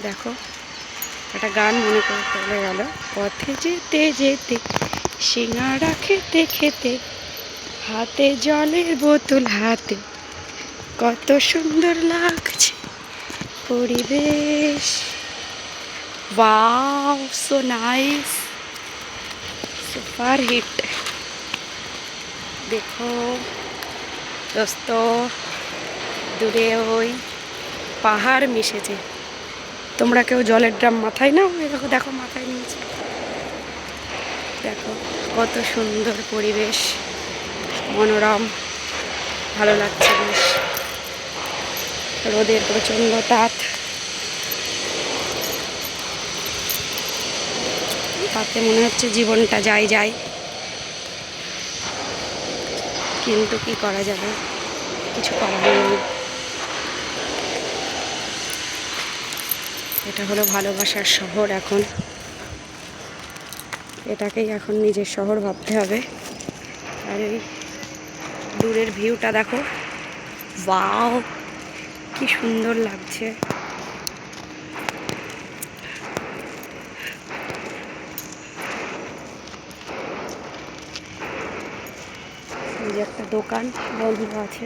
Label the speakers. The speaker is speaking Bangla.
Speaker 1: দেখো একটা গান মনে করে চলে গেল, পথে যেতে যেতে সিঙ্গাড়া খেতে খেতে হাতে জলের বোতল হাতে, কত সুন্দর লাগছে পরিবেশ। Wow, so nice, super hit. দেখো দোস্ত, দূরে ওই পাহাড় মিশেছে। তোমরা কেউ জলের ড্রাম মাথায় নাও? দেখো দেখো মাথায় নিয়েছে। দেখো কত সুন্দর পরিবেশ, মনোরম, ভালো লাগছে বেশ। রোদের প্রচণ্ড তাপ, তাতে মনে হচ্ছে জীবনটা যায় যায়, কিন্তু কি করা যাবে, কিছু করার নেই। এটা হলো ভালোবাসার শহর। এখন এটাকেই এখন নিজের শহর ভাবতে হবে। আর এই দূরের ভিউটা দেখো, ওয়াও কি সুন্দর লাগছে। এই যে একটা দোকান বন্ধ আছে।